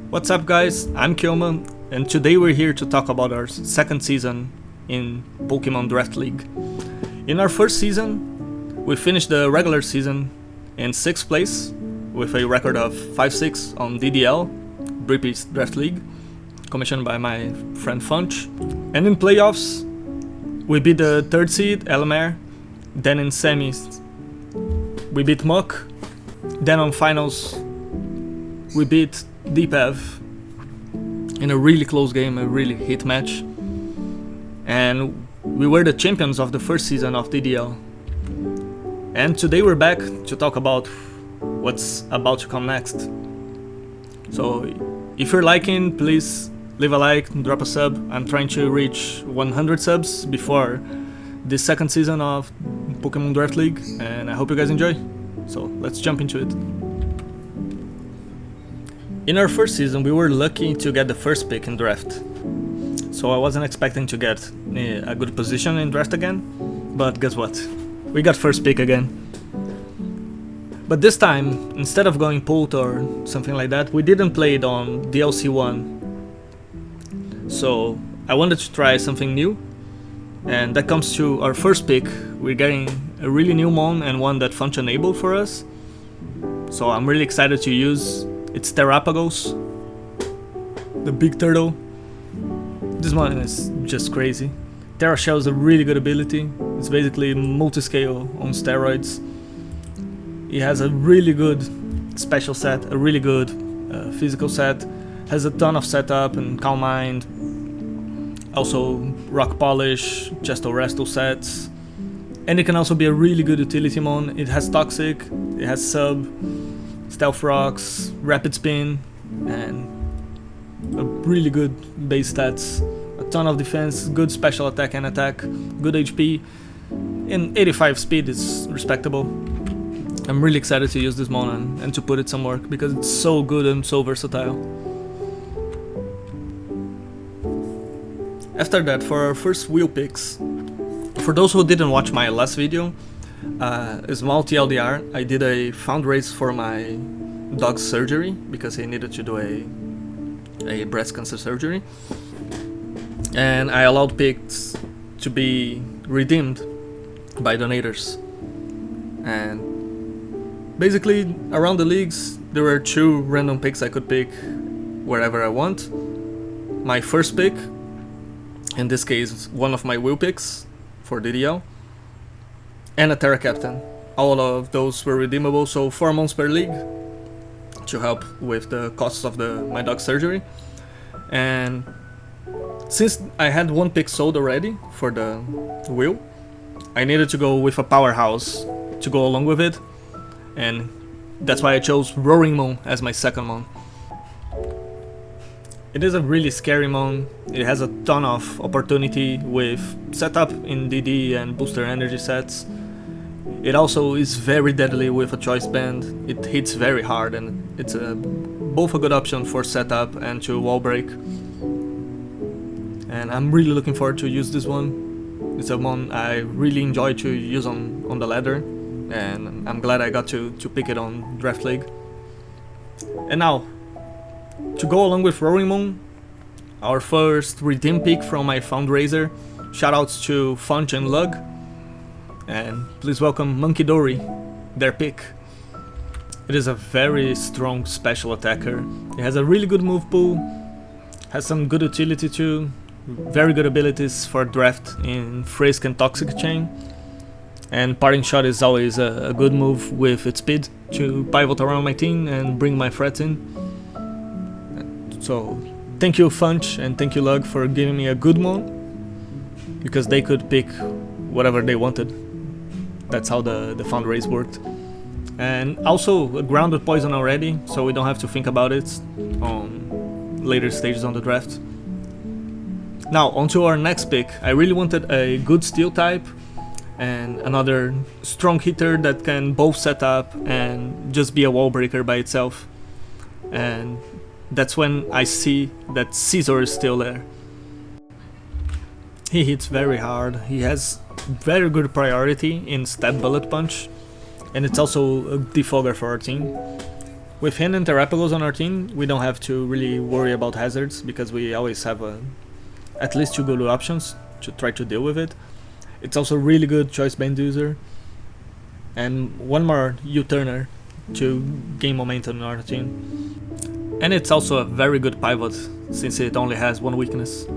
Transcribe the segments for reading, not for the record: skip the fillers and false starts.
What's up guys, I'm Kilman, and today we're here to talk about our second season in Pokemon Draft League. In our first season, we finished the regular season in 6th place with a record of 5-6 on DDL, British Draft League, commissioned by my friend Funch. And in playoffs, we beat the 3rd seed, Elmer, then in semis, we beat Muck, then on finals, we beat Dpav in a really close game, a really hit match, and we were the champions of the first season of DDL. And today we're back to talk about what's about to come next. So if you're liking, please leave a like, drop a sub. I'm trying to reach 100 subs before this second season of Pokemon Draft League, and I hope you guys enjoy. So let's jump into it. In our first season, we were lucky to get the first pick in draft, so I wasn't expecting to get a good position in draft again, but guess what? We got first pick again. But this time, instead of going Pult or something like that, we didn't play it on DLC 1, so I wanted to try something new, and that comes to our first pick. We're getting a really new mon and one that Funch enabled for us, so I'm really excited to use. It's Terrapagos, the big turtle. This one is just crazy. Terra Shell is a really good ability. It's basically multi-scale on steroids. It has a really good special set, a really good physical set. Has a ton of setup and Calm Mind. Also Rock Polish, Chesto Resto sets. And it can also be a really good utility mon. It has Toxic, it has Sub, Stealth Rocks, Rapid Spin, and a really good base stats. A ton of defense, good special attack and attack, good HP, and 85 speed is respectable. I'm really excited to use this mon and to put it some work because it's so good and so versatile. After that, for our first wheel picks, for those who didn't watch my last video, a small TLDR, I did a fundraise for my dog's surgery because he needed to do a breast cancer surgery, and I allowed picks to be redeemed by donators. And basically around the leagues there were 2 random picks I could pick wherever I want. My first pick, in this case one of my wheel picks for DDL, and a Terra Captain. All of those were redeemable, so 4 months per league to help with the costs of my dog's surgery. And since I had 1 pick sold already for the wheel, I needed to go with a powerhouse to go along with it, and that's why I chose Roaring Moon as my second mon. It is a really scary mon. It has a ton of opportunity with setup in DD and booster energy sets. It also is very deadly with a choice band. It hits very hard, and it's both a good option for setup and to wall break. And I'm really looking forward to use this one. It's a mon I really enjoy to use on the ladder, and I'm glad I got to pick it on Draft League. And now, to go along with Roaring Moon, our first redeem pick from my fundraiser. Shoutouts to Funch and Lug. And please welcome Monkey Dory, their pick. It is a very strong special attacker. It has a really good move pool, has some good utility too, very good abilities for draft in Frisk and Toxic Chain. And Parting Shot is always a good move with its speed to pivot around my team and bring my threats in. So thank you Funch and thank you Lug for giving me a good mon, because they could pick whatever they wanted. That's how the fundraise worked. And also a grounded poison already, so we don't have to think about it on later stages on the draft. Now onto our next pick. I really wanted a good steel type and another strong hitter that can both set up and just be a wall breaker by itself. And that's when I see that Caesar is still there. He hits very hard, he has very good priority in Stab Bullet Punch, and it's also a defogger for our team. With him and Terrapagos on our team, we don't have to really worry about hazards because we always have at least 2 good options to try to deal with it. It's also a really good choice band user, and one more U-turner to gain momentum in our team. And it's also a very good pivot since it only has 1 weakness.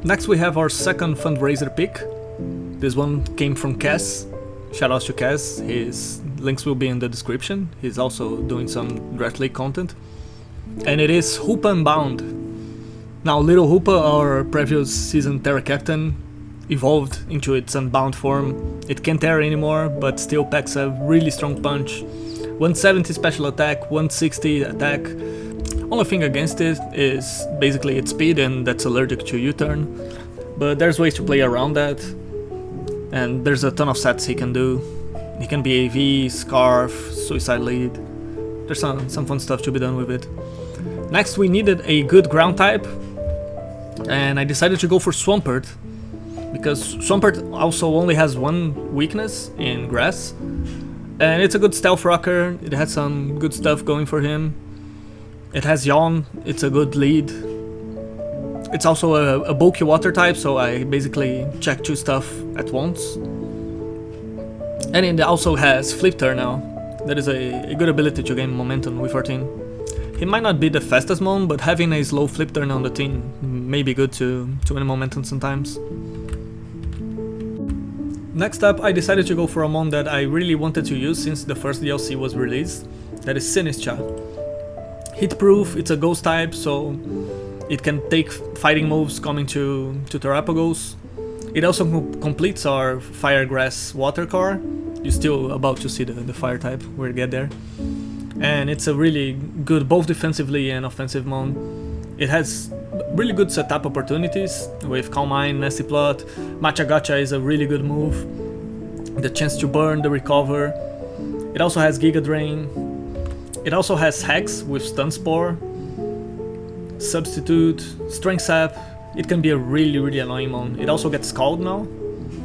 Next we have our second fundraiser pick. This one came from Cass. Shoutouts to Cass, his links will be in the description. He's also doing some Draft League content. And it is Hoopa Unbound. Now Little Hoopa, our previous season Terra Captain, evolved into its Unbound form. It can't tear anymore, but still packs a really strong punch. 170 special attack, 160 attack. Only thing against it is basically its speed, and that's allergic to U-turn. But there's ways to play around that. And there's a ton of sets he can do. He can be AV, Scarf, Suicide Lead. There's some fun stuff to be done with it. Next we needed a good ground type, and I decided to go for Swampert, because Swampert also only has 1 weakness in grass, and it's a good stealth rocker. It has some good stuff going for him. It has Yawn, it's a good lead. It's also a bulky water type, so I basically check 2 stuff at once. And it also has Flip Turn now. That is a good ability to gain momentum with our team. He might not be the fastest mon, but having a slow Flip Turn on the team may be good to win momentum sometimes. Next up, I decided to go for a mon that I really wanted to use since the first DLC was released. That is Sinistra. Hit proof, it's a ghost type, so it can take fighting moves coming to Terrapagos. It also completes our Fire, Grass, Water core. You're still about to see the fire type, we'll get there. And it's a really good both defensively and offensive mon. It has really good setup opportunities with Calm Mind, Nasty Plot. Matcha Gotcha is a really good move. The chance to burn, the recover. It also has Giga Drain. It also has Hex with Stun Spore, Substitute, Strength Sap. It can be a really annoying mon. It also gets Scald now,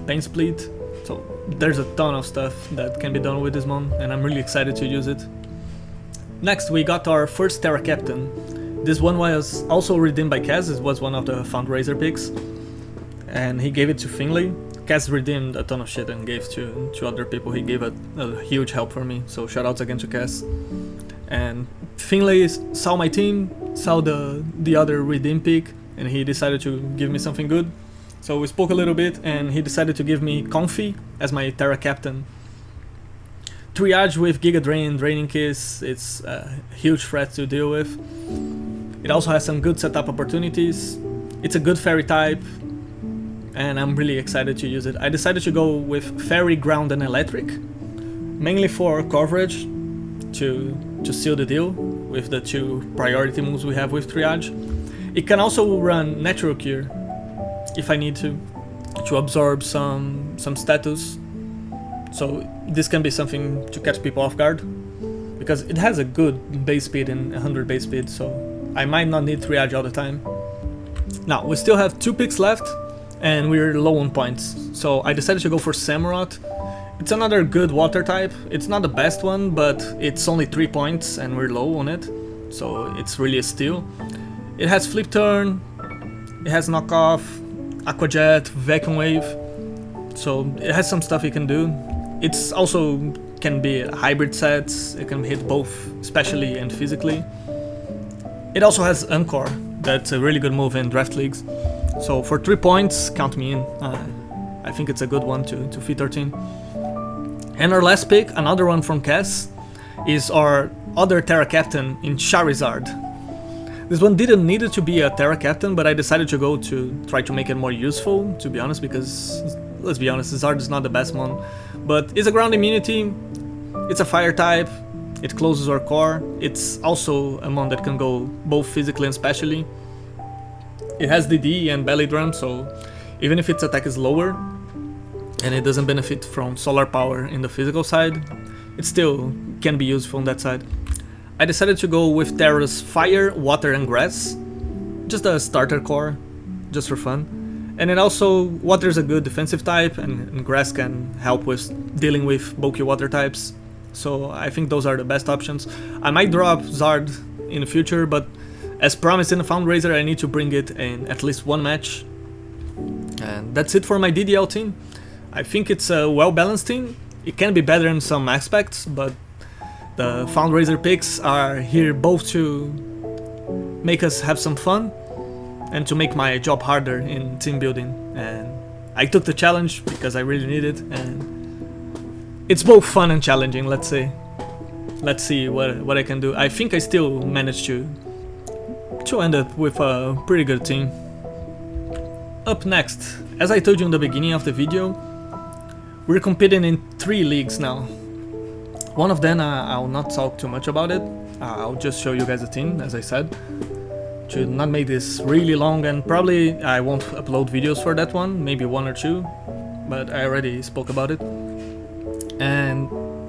Pain Split. So there's a ton of stuff that can be done with this mon, and I'm really excited to use it. Next we got our first Terra Captain. This one was also redeemed by Kaz. It was one of the fundraiser picks, and he gave it to Finley. Kaz redeemed a ton of shit and gave to other people. He gave a huge help for me, so shoutouts again to Kaz. And Finley saw my team, saw the other redeem pick, and he decided to give me something good. So we spoke a little bit, and he decided to give me Comfy as my Terra Captain. Triage with Giga Drain, Draining Kiss, it's a huge threat to deal with. It also has some good setup opportunities. It's a good fairy type, and I'm really excited to use it. I decided to go with Fairy, Ground and Electric, mainly for coverage, to seal the deal with the 2 priority moves we have with Triage. It can also run Natural Cure if I need to absorb some status. So this can be something to catch people off guard, because it has a good base speed and 100 base speed, so I might not need Triage all the time. Now, we still have 2 picks left, and we're low on points, so I decided to go for Samurott. It's another good water type. It's not the best one, but it's only 3 points and we're low on it, so it's really a steal. It has Flip Turn, it has Knockoff, Aqua Jet, Vacuum Wave, so it has some stuff you can do. It's also can be hybrid sets, it can hit both spatially and physically. It also has Encore, that's a really good move in draft leagues. So for 3 points, count me in. I think it's a good one to fit our team. And our last pick, another one from Cass, is our other Terra Captain in Charizard. This one didn't need it to be a Terra Captain, but I decided to go to try to make it more useful, to be honest, because, let's be honest, Zard is not the best one. But it's a ground immunity, it's a fire type, it closes our core, it's also a mon that can go both physically and spatially. It has DD and belly drum, so even if its attack is lower, and it doesn't benefit from solar power in the physical side, it still can be useful on that side. I decided to go with Terra's Fire, Water and Grass, just a starter core, just for fun. And it also, Water is a good defensive type, and Grass can help with dealing with bulky water types. So I think those are the best options. I might drop Zard in the future, but as promised in the fundraiser, I need to bring it in at least one match. And that's it for my DDL team. I think it's a well-balanced team. It can be better in some aspects, but the fundraiser picks are here both to make us have some fun and to make my job harder in team building. And I took the challenge because I really need it, and it's both fun and challenging, let's say. Let's see what I can do. I think I still managed to end up with a pretty good team. Up next, as I told you in the beginning of the video, we're competing in 3 leagues now. One of them I'll not talk too much about it. I'll just show you guys the team, as I said, to not make this really long, and probably I won't upload videos for that one, maybe 1 or 2, but I already spoke about it.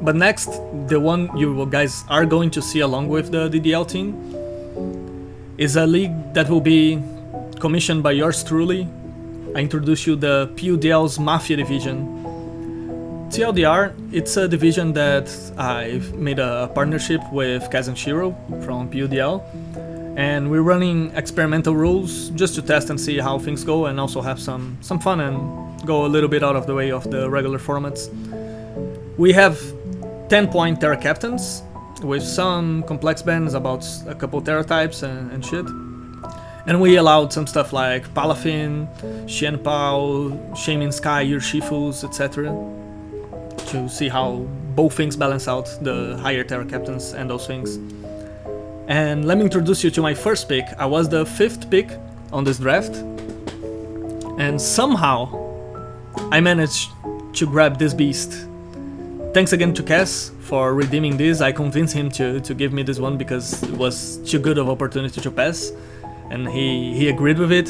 But next, the one you guys are going to see along with the DDL team is a league that will be commissioned by yours truly. I introduce you the PUDL's Mafia division. TLDR, it's a division that I've made a partnership with Kaz and Shiro from PUDL, and we're running experimental rules just to test and see how things go, and also have some fun and go a little bit out of the way of the regular formats. We have 10-point Terra Captains with some complex bans about a couple Terra types and shit. And we allowed some stuff like Palafin, Xianpao, Shaman Sky, Urshifus, etc. to see how both things balance out, the higher Terra Captains and those things. And let me introduce you to my first pick. I was the 5th pick on this draft, and somehow I managed to grab this beast. Thanks again to Cass for redeeming this. I convinced him to give me this one because it was too good of opportunity to pass, and he agreed with it.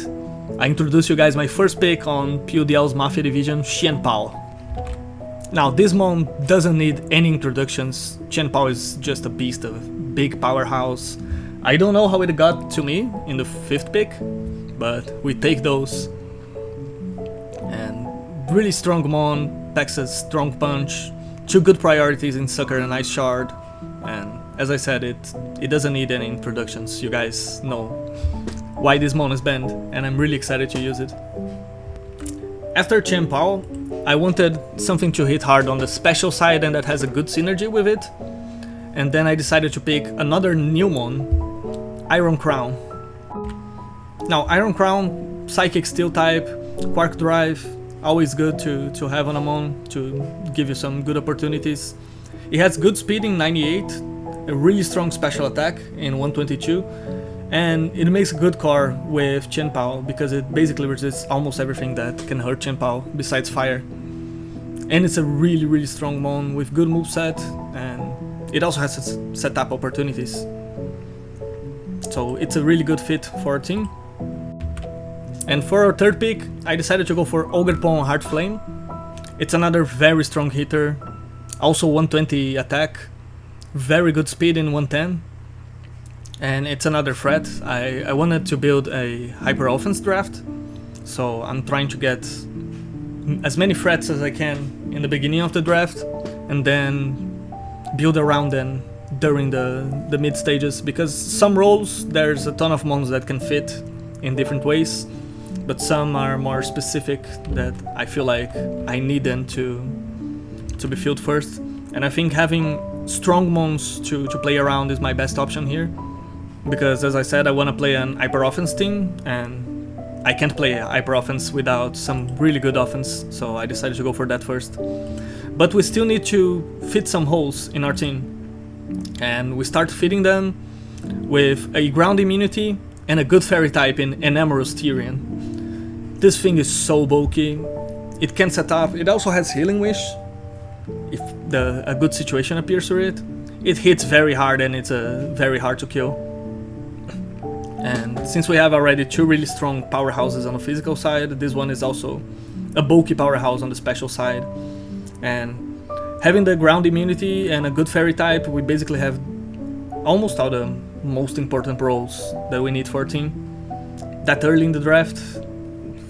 I introduce you guys my first pick on PUDL's Mafia division, Xianpao. Now this mon doesn't need any introductions. Xianpao is just a beast, a big powerhouse. I don't know how it got to me in the 5th pick, but we take those. And really strong mon, packs a strong punch, 2 good priorities in Sucker and Ice Shard, and as I said, it doesn't need any introductions. You guys know why this mon is banned, and I'm really excited to use it. After Xianpao, I wanted something to hit hard on the special side and that has a good synergy with it, and then I decided to pick another new mon, Iron Crown. Now Iron Crown, Psychic Steel type, Quark Drive, always good to have on a mon to give you some good opportunities. It has good speed in 98, a really strong special attack in 122, and it makes a good core with Xianpao because it basically resists almost everything that can hurt Xianpao besides fire. And it's a really strong mon with good moveset, and it also has setup opportunities. So it's a really good fit for our team. And for our 3rd pick, I decided to go for Ogerpon Heart Flame. It's another very strong hitter, also 120 attack, very good speed in 110, and it's another threat. I wanted to build a hyper offense draft, so I'm trying to get as many threats as I can in the beginning of the draft, and then build around them during the mid stages, because some roles there's a ton of mons that can fit in different ways, but some are more specific that I feel like I need them to be filled first. And I think having strong mons to play around is my best option here, because as I said, I want to play an hyper offense team, and I can't play hyper offense without some really good offense, so I decided to go for that first. But we still need to fit some holes in our team, and we start fitting them with a ground immunity and a good fairy type in Enamorous Tyrian. This thing is so bulky, it can set up, it also has Healing Wish if a good situation appears for it. It hits very hard and it's very hard to kill. And since we have already 2 really strong powerhouses on the physical side, this one is also a bulky powerhouse on the special side. And having the ground immunity and a good fairy type, we basically have almost all the most important roles that we need for our team. That early in the draft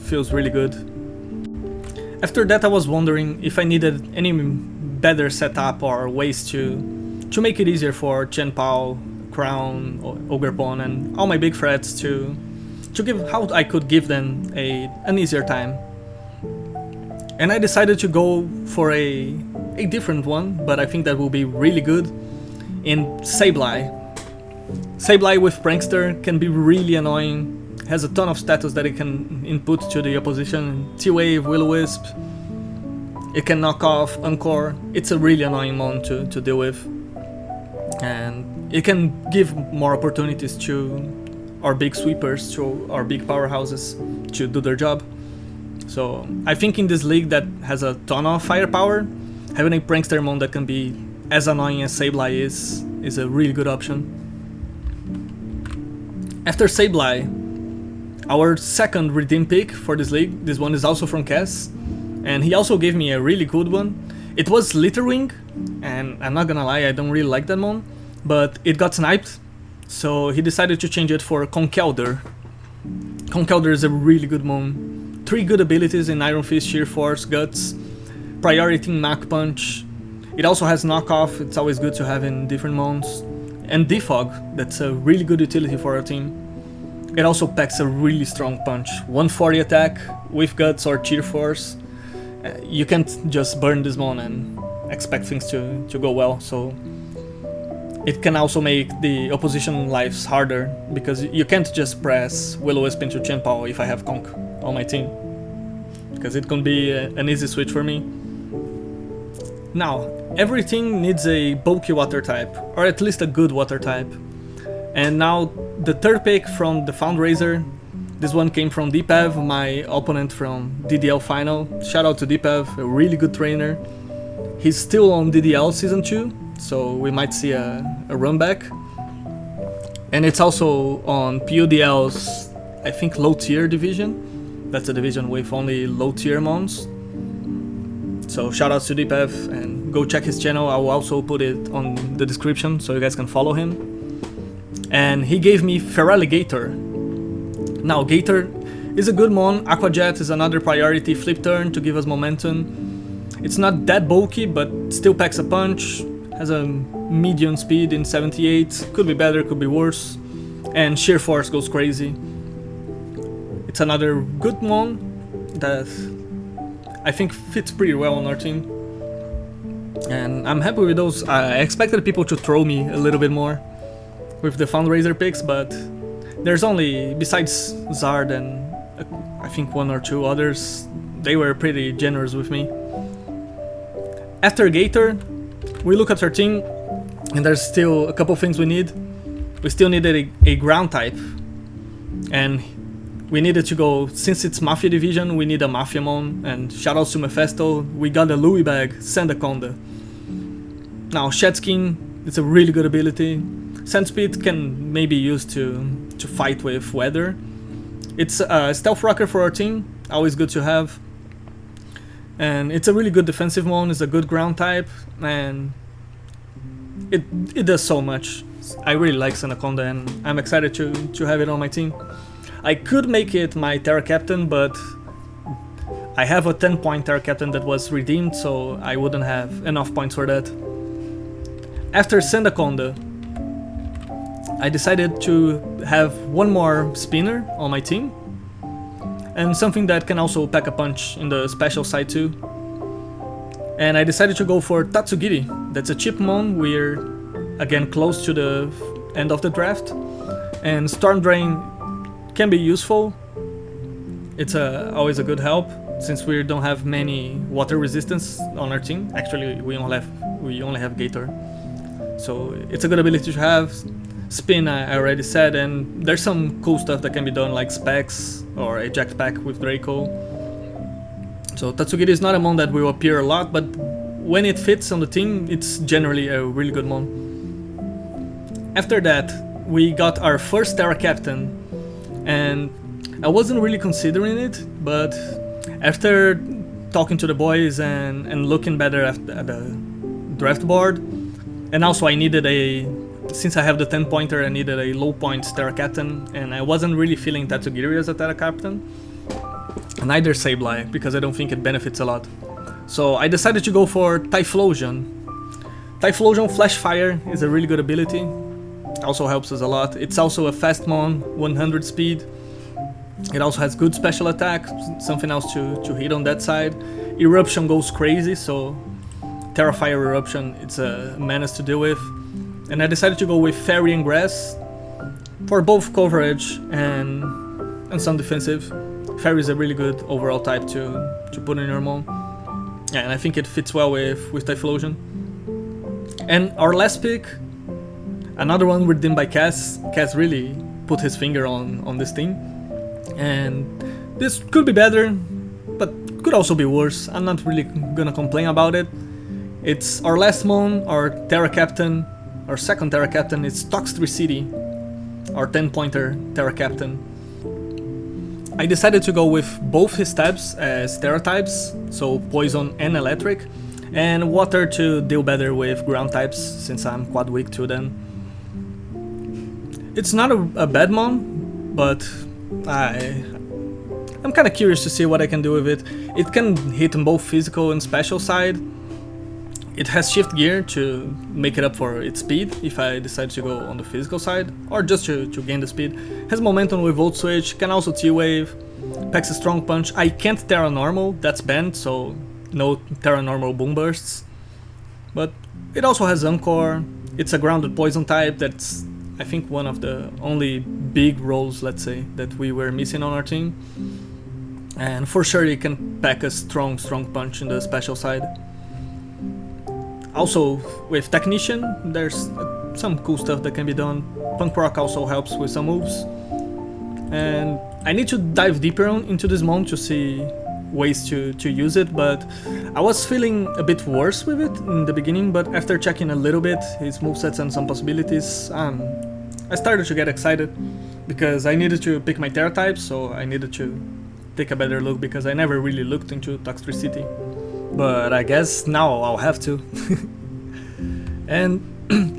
feels really good. After that, I was wondering if I needed any better setup or ways to make it easier for Chen Pao, Crown, Ogre Pawn, and all my big threats to give how I could give them an easier time. And I decided to go for a different one, but I think that will be really good in Sableye. Sableye with Prankster can be really annoying, has a ton of status that it can input to the opposition, T-Wave, Will-O-Wisp, it can knock off, Encore. It's a really annoying mon to deal with, and it can give more opportunities to our big sweepers, to our big powerhouses to do their job. So I think in this league that has a ton of firepower, having a Prankster mon that can be as annoying as Sableye is a really good option. After Sableye, our second redeem pick for this league, this one is also from Cass, and he also gave me a really good one. It was Litterwing, and I'm not gonna lie, I don't really like that mon, but it got sniped, so he decided to change it for Conkeldurr. Conkeldurr is a really good mon. 3 good abilities in Iron Fist, Sheer Force, Guts, Priority, Mach Punch. It also has knockoff, it's always good to have in different mons. And Defog, that's a really good utility for our team. It also packs a really strong punch. 140 attack with Guts or Sheer Force. You can't just burn this mon and expect things to go well, so it can also make the opposition lives harder, because you can't just press Will-O-Wisp into Chen Pao if I have Conk on my team, because it can be an easy switch for me. Now, everything needs a bulky water type, or at least a good water type. And now, the third pick from the Fundraiser, this one came from Dpav, my opponent from DDL Final. Shout out to Dpav, a really good trainer. He's still on DDL Season 2, so we might see a run back. And it's also on PUDL's, I think, low tier division. That's a division with only low tier mons. So shout out to Dpav and go check his channel. I will also put it on the description so you guys can follow him. And he gave me Feraligator. Now Gator is a good mon. Aquajet is another priority flip turn to give us momentum. It's not that bulky, but still packs a punch. Has a medium speed in 78. Could be better, could be worse. And Sheer Force goes crazy. It's another good mon that I think fits pretty well on our team. And I'm happy with those. I expected people to throw me a little bit more with the Fundraiser picks, but there's only, besides Zard and I think 1 or 2 others, they were pretty generous with me. After Gator, we look at our team, and there's still a couple things we need. We still needed a ground type, and we needed to go, since it's Mafia division, we need a Mafia mon, and shoutouts to Mefesto, we got a Louis bag, Sandaconda. Now Shedskin, it's a really good ability. Sand Speed can maybe use to fight with weather. It's a stealth rocker for our team, always good to have. And it's a really good defensive mon, it's a good ground type, and it does so much. I really like Sandaconda, and I'm excited to have it on my team. I could make it my Terra Captain, but I have a 10-point Terra Captain that was redeemed, so I wouldn't have enough points for that. After Sandaconda, I decided to have one more spinner on my team, and something that can also pack a punch in the special side too. And I decided to go for Tatsugiri. That's a chip mon, we're again close to the end of the draft, and Storm Drain can be useful. It's always a good help, since we don't have many water resistance on our team. Actually, we only have Gator, so it's a good ability to have. Spin, I already said, and there's some cool stuff that can be done, like Specs or Eject Pack with Draco. So Tatsugiri is not a mon that will appear a lot, but when it fits on the team, it's generally a really good mon. After that, we got our first Terra Captain, and I wasn't really considering it, but after talking to the boys and looking better at the draft board, and also I needed since I have the 10-pointer, I needed a low point Terra Captain, and I wasn't really feeling Tatsugiri as a Terra Captain, neither Sableye, because I don't think it benefits a lot. So I decided to go for Typhlosion. Typhlosion Flash Fire is a really good ability, also helps us a lot. It's also a fast mon, 100 speed. It also has good special attack, something else to hit on that side. Eruption goes crazy, so Terra Fire Eruption, it's a menace to deal with. And I decided to go with Fairy and Grass for both coverage and some defensive. Fairy is a really good overall type to put in your mon. Yeah, and I think it fits well with Typhlosion. And our last pick, another one redeemed by Cass. Cass really put his finger on this team. And this could be better, but could also be worse. I'm not really gonna complain about it. It's our last mon, our Terra Captain, our second Terra Captain. It's Toxtricity, our 10-pointer Terra Captain. I decided to go with both his types as Terra types, so Poison and Electric, and Water to deal better with ground types, since I'm quad weak to them. It's not a bad mon, but I'm kinda curious to see what I can do with it. It can hit on both physical and special side. It has shift gear to make it up for its speed if I decide to go on the physical side, or just to gain the speed. Has momentum with Volt Switch, can also T-Wave, packs a strong punch. I can't Terra Normal, that's banned, so no Terra Normal Boom Bursts. But it also has Encore. It's a grounded poison type that's, I think, one of the only big roles, let's say, that we were missing on our team. And for sure it can pack a strong punch in the special side. Also, with Technician, there's some cool stuff that can be done. Punk Rock also helps with some moves. And I need to dive deeper into this mon to see ways to use it, but I was feeling a bit worse with it in the beginning, but after checking a little bit his movesets and some possibilities, I started to get excited, because I needed to pick my Terra type, so I needed to take a better look, because I never really looked into Toxtricity. But I guess now I'll have to. And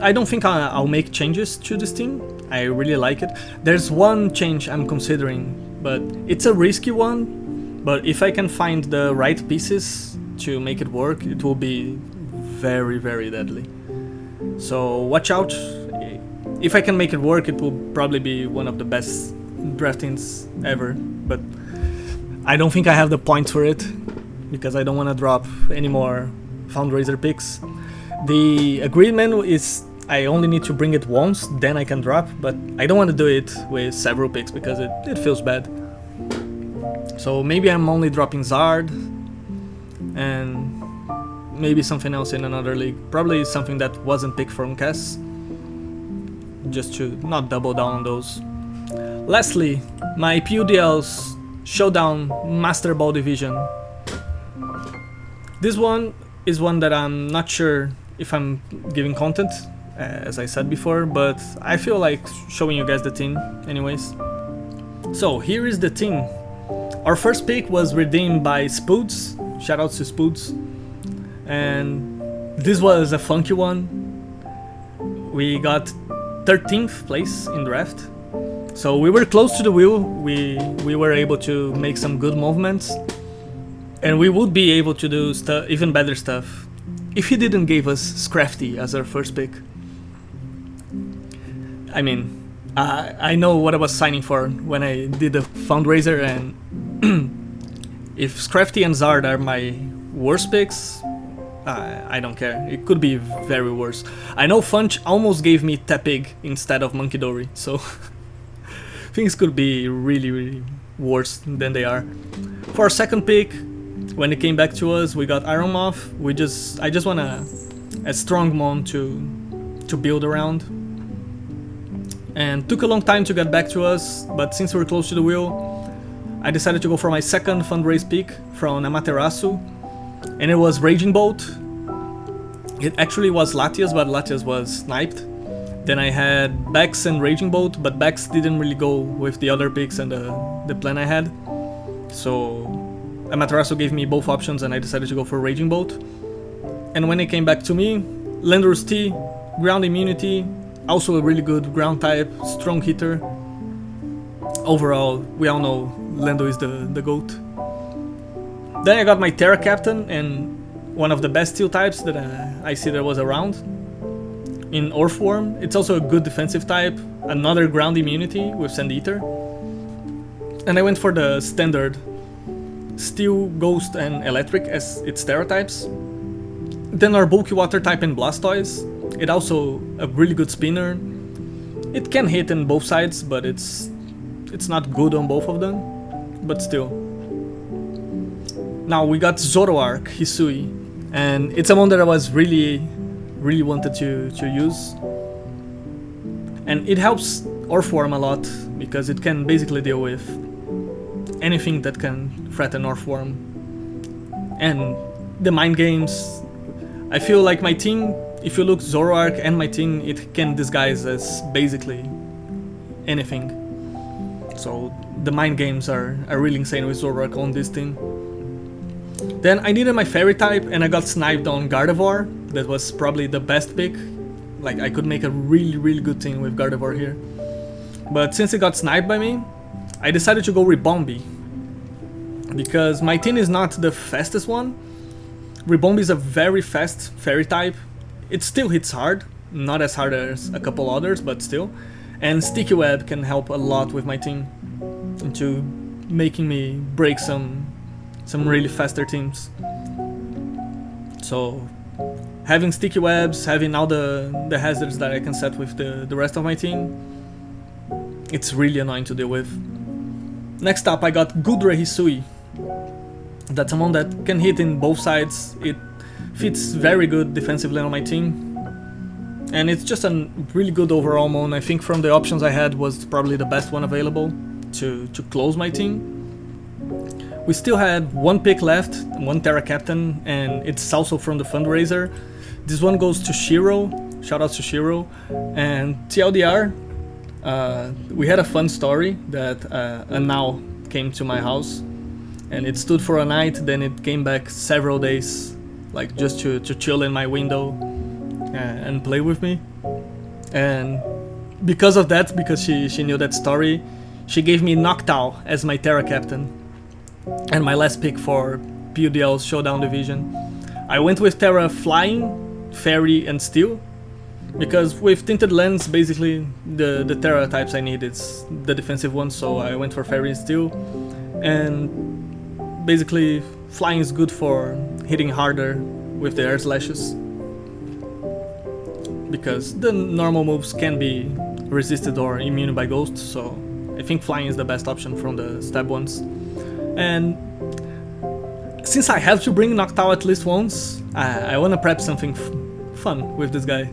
I don't think I'll make changes to this team. I really like it. There's one change I'm considering, but it's a risky one. But if I can find the right pieces to make it work, it will be very, very deadly. So watch out. If I can make it work, it will probably be one of the best draftings ever. But I don't think I have the points for it, because I don't want to drop any more Fundraiser picks. The agreement is I only need to bring it once, then I can drop, but I don't want to do it with several picks because it feels bad. So maybe I'm only dropping Zard, and maybe something else in another league. Probably something that wasn't picked from Cass, just to not double down on those. Lastly, my PUDL's Showdown Masterball division. This one is one that I'm not sure if I'm giving content, as I said before, but I feel like showing you guys the team anyways. So here is the team. Our first pick was redeemed by Spoods, shoutouts to Spoods, and this was a funky one. We got 13th place in draft, so we were close to the wheel. We were able to make some good movements, and we would be able to do even better stuff if he didn't give us Scrafty as our first pick. I mean, I know what I was signing for when I did the fundraiser, and if Scrafty and Zard are my worst picks, I don't care. It could be very worse. I know Funch almost gave me Tepig instead of Monkey Dory, so things could be really, really worse than they are. For our second pick, when it came back to us, we got Iron Moth. I just want a strong mon to build around. And took a long time to get back to us, but since we're close to the wheel, I decided to go for my second fundraise pick from Amaterasu, and it was Raging Bolt. It actually was Latias, but Latias was sniped. Then I had Bex and Raging Bolt, but Bex didn't really go with the other picks and the plan I had. So Amaterasu gave me both options, and I decided to go for Raging Bolt. And when it came back to me, Landorus T, Ground Immunity, also a really good ground type, strong hitter. Overall, we all know Lando is the GOAT. Then I got my Terra Captain, and one of the best steel types that I see there was around. In Earthworm, it's also a good defensive type, another ground immunity with Sand Eater. And I went for the standard Steel, Ghost and Electric as its Terra types. Then our bulky water type in Blastoise. It also a really good spinner. It can hit in both sides, but it's not good on both of them, but still. Now we got Zoroark, Hisui, and it's a one that I was really wanted to use. And it helps Earthworm a lot, because it can basically deal with anything that can threaten Earthworm. And the mind games, I feel like my team, if you look Zoroark and my team, it can disguise as basically anything. So the mind games are really insane with Zoroark on this team. Then I needed my fairy type and I got sniped on Gardevoir. That was probably the best pick. Like I could make a really good team with Gardevoir here. But since it got sniped by me, I decided to go Ribombee. Because my team is not the fastest one. Ribombee is a very fast fairy type. It still hits hard, not as hard as a couple others, but still. And Sticky Web can help a lot with my team into making me break some really faster teams. So having Sticky Webs, having all the hazards that I can set with the rest of my team, it's really annoying to deal with. Next up I got Gudra Hisui. That's someone that can hit in both sides. It fits very good defensively on my team. And it's just a really good overall mon. I think from the options I had was probably the best one available to close my team. We still had one pick left, one Terra Captain, and it's also from the fundraiser. This one goes to Shiro, shoutouts to Shiro. And TLDR, we had a fun story that a Now came to my house. And it stood for a night, then it came back several days, like just to chill in my window and play with me. And because of that, because she knew that story, she gave me Noctowl as my Terra Captain. And my last pick for PUDL's Showdown Division. I went with Terra Flying, Fairy and Steel. Because with Tinted Lens, basically the Terra types I need is the defensive ones, so I went for Fairy and Steel. And basically, flying is good for hitting harder with the air slashes, because the normal moves can be resisted or immune by ghosts, so I think flying is the best option from the stab ones. And since I have to bring Noctowl at least once, I wanna prep something fun with this guy.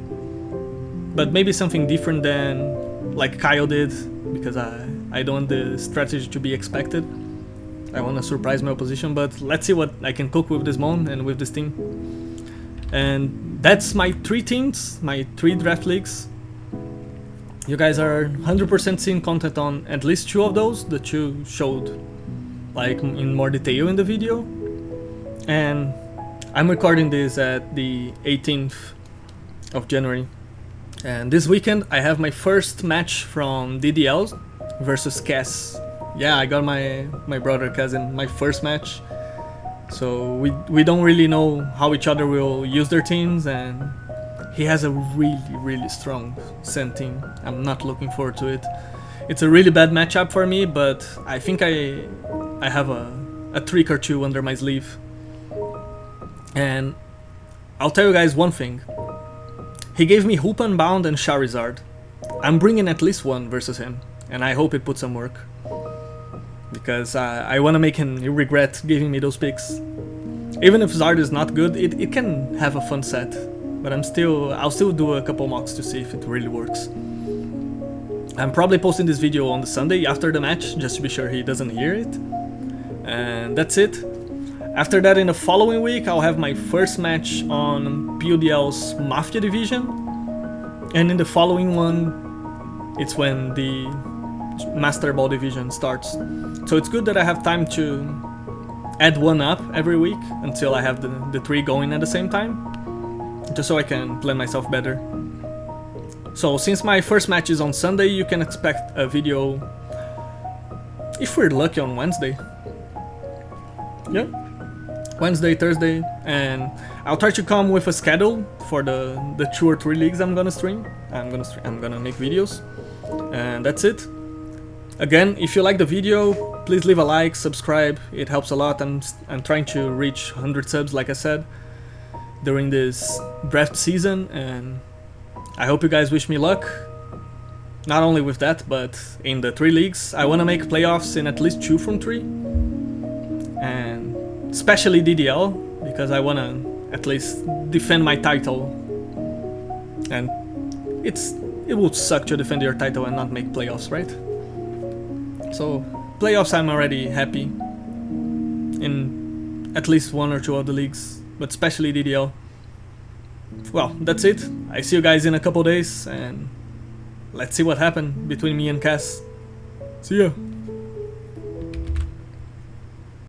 But maybe something different than like Kyle did, because I don't want the strategy to be expected. I want to surprise my opposition, but let's see what I can cook with this mon and with this team. And that's my 3 teams, my 3 draft leagues. You guys are 100% seeing content on at least 2 of those, the 2 showed like in more detail in the video. And I'm recording this at the 18th of January. And this weekend I have my first match from DDL versus Cass. Yeah, I got my brother cousin, my first match. So we don't really know how each other will use their teams, and he has a really strong Sand team. I'm not looking forward to it. It's a really bad matchup for me, but I think I have a trick or 2 under my sleeve. And I'll tell you guys one thing. He gave me Hoop Unbound and Charizard. I'm bringing at least one versus him, and I hope it puts some work. Because I want to make him regret giving me those picks. Even if Zard is not good, it can have a fun set. But I'll still do a couple mocks to see if it really works. I'm probably posting this video on the Sunday after the match, just to be sure he doesn't hear it. And that's it. After that, in the following week, I'll have my first match on PUDL's Mafia division. And in the following one, it's when the Masterball division starts. So it's good that I have time to add one up every week until I have the 3 going at the same time, just so I can plan myself better. So since my first match is on Sunday, you can expect a video, if we're lucky, on Wednesday. Yeah. Wednesday, Thursday, and I'll try to come with a schedule for the 2 or 3 leagues I'm gonna stream. I'm gonna make videos, and that's it. Again, if you like the video, please leave a like, subscribe. It helps a lot. I'm trying to reach 100 subs, like I said, during this draft season, and I hope you guys wish me luck. Not only with that, but in the 3 leagues. I want to make playoffs in at least 2 from 3, and especially DDL, because I want to at least defend my title, and it would suck to defend your title and not make playoffs, right? So playoffs, I'm already happy in at least 1 or 2 of the leagues, but especially DDL. Well, that's it. I see you guys in a couple days, and let's see what happened between me and Cass. See ya!